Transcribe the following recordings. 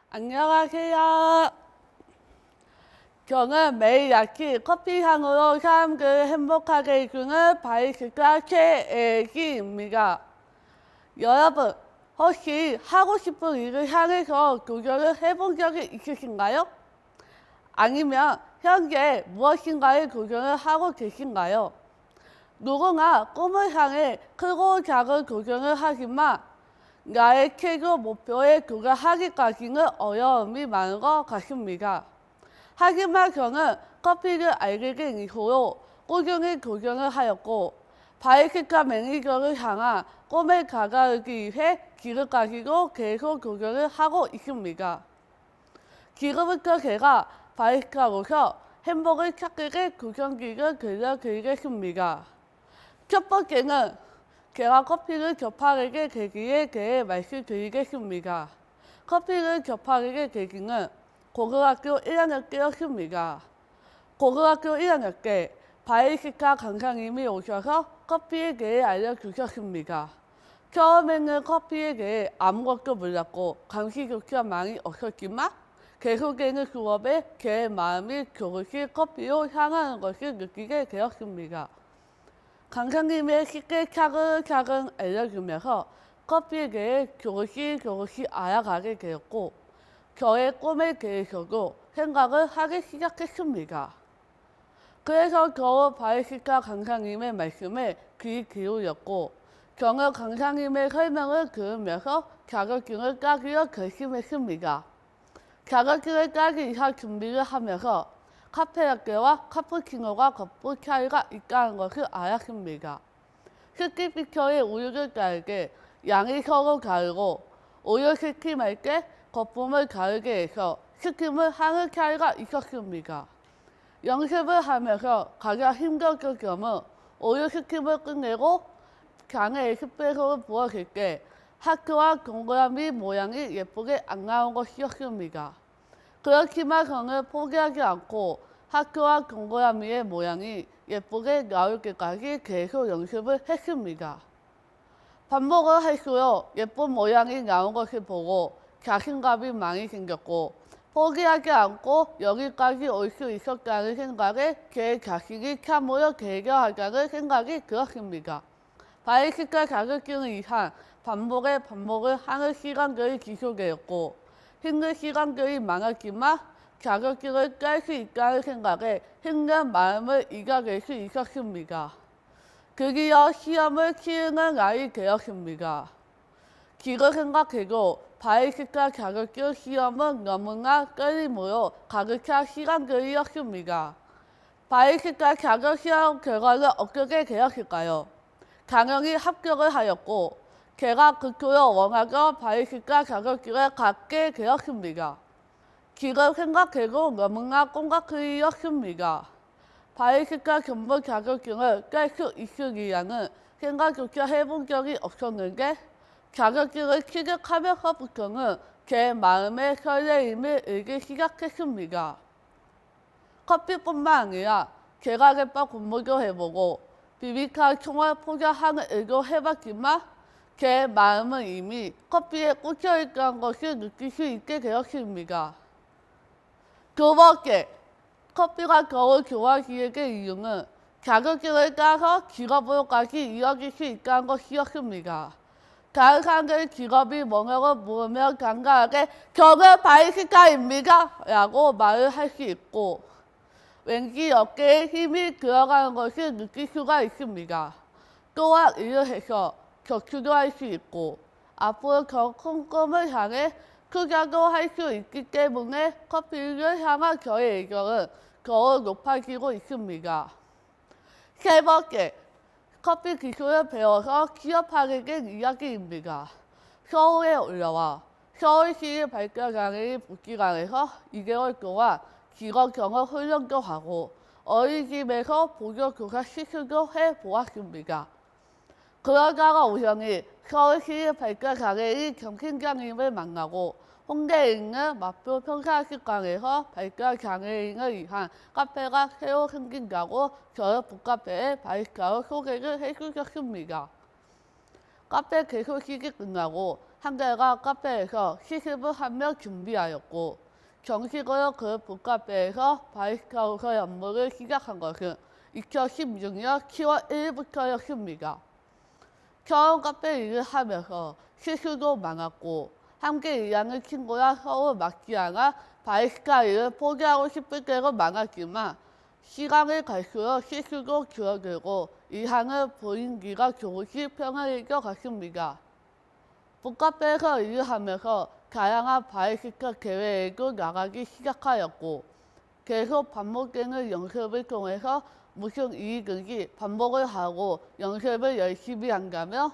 안녕하세요. 저는 매일 아침 커피 향으로 사람들을 행복하게 해주는 바리스타 최애기입니다. 여러분, 혹시 하고 싶은 일을 향해서 도전을 해본 적이 있으신가요? 아니면 현재 무엇인가에 도전을 하고 계신가요? 누구나 꿈을 향해 크고 작은 도전을 하지만 나의 최고 목표에 도달하기까지는 어려움이 많은 것 같습니다. 하지만 저는 커피를 알게 된 이후로 꾸준히 도전을 하였고 바리스타 매니저를 향한 꿈에 다다르기 위해 지금까지도 계속 도전을 하고 있습니다. 지금부터 제가 바리스타로서 행복을 찾기 위해 도전기를 들려드리겠습니다. 첫 번째는 제가 커피를 접하게 계기에 대해 말씀드리겠습니다. 커피를 접하게 계기는 고등학교 1학년 때였습니다. 고등학교 1학년 때 바리스타 강사님이 오셔서 커피에 대해 알려주셨습니다. 처음에는 커피에 대해 아무것도 몰랐고 감시조차 많이 없었지만 계속되는 수업에 제 마음이 조금씩 커피로 향하는 것을 느끼게 되었습니다. 강사님의 쉽게 차근차근 알려주면서 커피에 대해 조금씩 알아가게 되었고 저의 꿈에 대해서도 생각을 하기 시작했습니다. 그래서 더욱 바리스타 강사님의 말씀에 귀 기울였고 저는 강사님의 설명을 들으면서 자격증을 따기로 결심했습니다. 자격증을 따기 위한 준비를 하면서 카페라떼와 카푸치노가 겉부 차이가 있다는 것을 알았습니다. 스키피처의 우유를 따를 때 양이 서로 다르고 우유 스팀할 때 거품을 다르게 해서 스팀을 하는 차이가 있었습니다. 연습을 하면서 가장 힘들었던 점은 우유 스팀을 끝내고 잔에 에스프레소를 부었을 때 하트와 동그라미 모양이 예쁘게 안 나온 것이었습니다. 그렇지만 저는 포기하지 않고 하트와 동그라미의 모양이 예쁘게 나올 때까지 계속 연습을 했습니다. 반복을 할수록 예쁜 모양이 나온 것을 보고 자신감이 많이 생겼고 포기하지 않고 여기까지 올 수 있었다는 생각에 제 자신이 참으로 대견하다는 생각이 들었습니다. 바리스타 자격증을 위한 반복을 하는 시간들이 지속되었고 힘든 시간들이 많았지만 자격증을 딸 수 있다는 생각에 힘든 마음을 이겨낼 수 있었습니다. 드디어 시험을 치르는 날이 되었습니다. 지금 생각해도 바리스타 자격증 시험은 너무나 떨림으로 가득 찬 시간들이었습니다. 바리스타 자격시험 결과는 어떻게 되었을까요? 당연히 합격을 하였고 제가 그토록 원하던 바리스타 자격증을 갖게 되었습니다. 지금 생각해도 너무나 꿈같은 일이었습니다. 바리스타 전문 자격증을 딸 수 있으리라는 생각조차 해본 적이 없었는데 자격증을 취득하면서부터는 제 마음에 설레임을 일기 시작했습니다. 커피뿐만 아니라 제과제빵 공부도 해보고 비비카 총알 포장하는 일도 해봤지만 제 마음은 이미 커피에 꽂혀있다는 것을 느낄 수 있게 되었습니다. 두 번째, 커피가 더욱 좋아지게 된 이유는 자격증을 따서 직업으로까지 이어질 수 있다는 것이었습니다. 다른 사람들의 직업이 뭐냐고 물으면 간단하게 저는 바리스타입니다 라고 말을 할 수 있고 왠지 어깨에 힘이 들어가는 것을 느낄 수가 있습니다. 또한 일을 해서 저축도 할 수 있고 앞으로 더 큰 꿈을 향해 투자도 할 수 있기 때문에 커피를 향한 저의 애정은 더욱 높아지고 있습니다. 세 번째, 커피 기술을 배워서 취업하게 된 이야기입니다. 서울에 올라와 서울시 발달장애인 복지관에서 2개월 동안 직업 경험 훈련도 하고 어린이집에서 보조교사 시술도 해보았습니다. 그러다가 우연히 서울시 발달 장애인 정신장애인을 만나고 홍대에 있는 마포 평사식당에서 발달 장애인을 위한 카페가 새로 생긴다고 저희 북카페에 바리스타로 소개를 해주셨습니다. 카페 개소식이 끝나고 한달간 카페에서 시습을 한 명 준비하였고 정식으로 그 북카페에서 바리스타로서 업무를 시작한 것은 2016년 10월 1일부터였습니다. 처음 카페 일을 하면서 실수도 많았고 함께 일하는 친구랑 서로 맞지 않아 바리스타 일을 포기하고 싶을 때도 많았지만 시간이 갈수록 실수도 줄어들고 일하는 분위기가 조금씩 평화해질 것 같습니다. 북카페에서 일을 하면서 다양한 바리스타 대회에도 나가기 시작하였고 계속 반복되는 연습을 통해서 무슨 일이든지 반복을 하고 연습을 열심히 한다면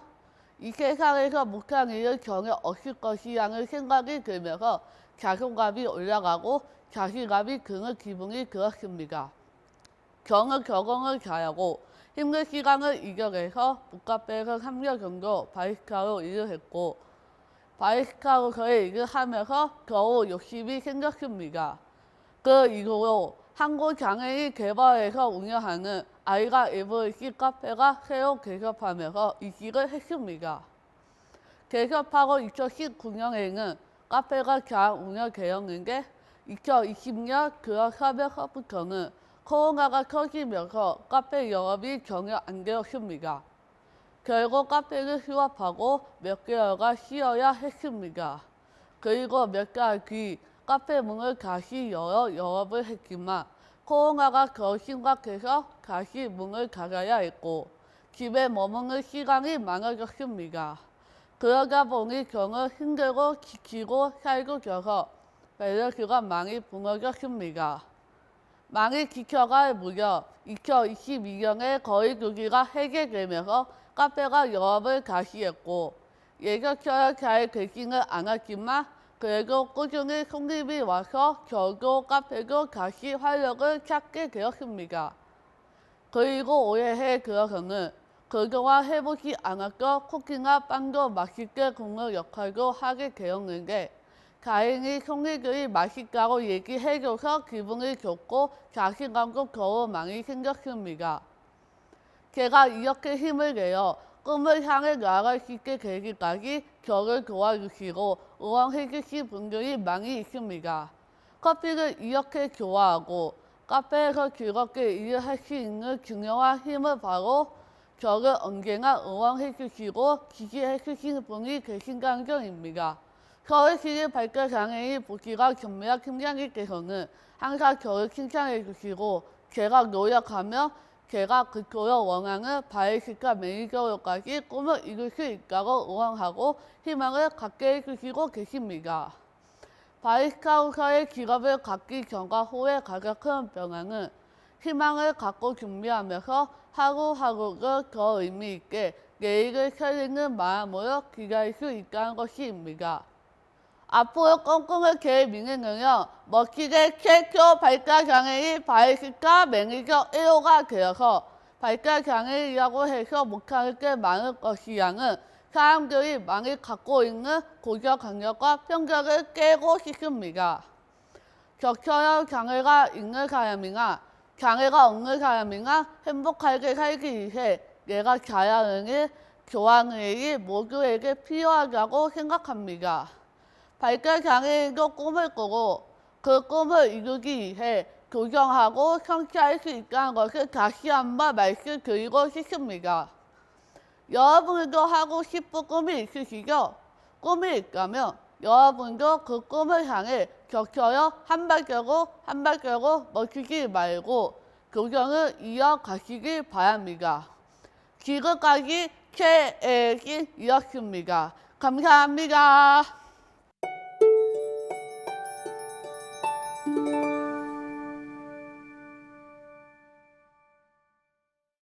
이 세상에서 못한 일은 전혀 없을 것이라는 생각이 들면서 자존감이 올라가고 자신감이 드는 기분이 들었습니다. 저는 적응을 잘하고 힘든 시간을 이겨내서 북카페에서 3년 정도 바리스타로 일을 했고 바리스타로서의 일을 하면서 더욱 욕심이 생겼습니다. 그 이후로 한국장애인 개발에서 운영하는 아이가 에버리시 카페가 새로 개업하면서 이직을 했습니다. 개업하고 2019년에는 카페가 잘 운영되었는데 2020년 들어서부터는 코로나가 터지면서 카페 영업이 전혀 안 되었습니다. 결국 카페를 휴업하고 몇 개월간 쉬어야 했습니다. 그리고 몇 달 뒤 카페 문을 다시 열어 영업을 했지만 코로나가 더 심각해서 다시 문을 닫아야 했고 집에 머무는 시간이 많아졌습니다. 그러다 보니 저는 힘들고 지치고 살고 져서 밸런스가 많이 무너졌습니다. 많이 지쳐갈 무렵 2022년에 거리두기가 해제되면서 카페가 영업을 다시 했고 예전처럼 잘 되지는 않았지만 그래도 꾸준히 손님이 와서 저도 카페도 다시 활력을 찾게 되었습니다. 그리고 올해 들어서는 그동안 해보지 않았던 쿠키나 빵도 맛있게 굽는 역할도 하게 되었는데 다행히 손님들이 맛있다고 얘기해줘서 기분이 좋고 자신감도 더욱 많이 생겼습니다. 제가 이렇게 힘을 내어 꿈을 향해 나아갈 수 있게 되기까지 저를 도와주시고 응원해주신 분들이 많이 있습니다. 커피를 이렇게 좋아하고 카페에서 즐겁게 일을 할 수 있는 중요한 힘은 바로 저를 언제나 응원해주시고 지지해주시는 분이 계신다는 점입니다. 서울시립 발달장애인 복지관 전미락 팀장님께서는 항상 저를 칭찬해주시고 제가 노력하면 제가 그토록 원하는 바리스타 매니저로까지 꿈을 이룰 수 있다고 응원하고 희망을 갖게 해주시고 계십니다. 바리스타로서의 직업을 갖기 전과 후의 가장 큰 변화는 희망을 갖고 준비하면서 하루하루를 더 의미 있게 내일을 살리는 마음으로 기다릴 수 있다는 것입니다. 앞으로 꿈꾸는 제 미래는요, 멋지게 최초 발달장애인 바리스타 매니저 1호가 되어서 발달장애인이라고 해서 못하는 게 많을 것이라는 사람들이 많이 갖고 있는 고정관념과 편견을 깨고 싶습니다. 저처럼 장애가 있는 사람이나 장애가 없는 사람이나 행복하게 살기 위해 내가 잘하는 일, 좋아하는 일이 모두에게 필요하다고 생각합니다. 발달장애인도 꿈을 꾸고 그 꿈을 이루기 위해 도전하고 성취할 수 있다는 것을 다시 한번 말씀드리고 싶습니다. 여러분도 하고 싶은 꿈이 있으시죠? 꿈이 있다면 여러분도 그 꿈을 향해 저처럼 한 발자국 멈추지 말고 도전을 이어가시길 바랍니다. 지금까지 최애진이었습니다. 감사합니다.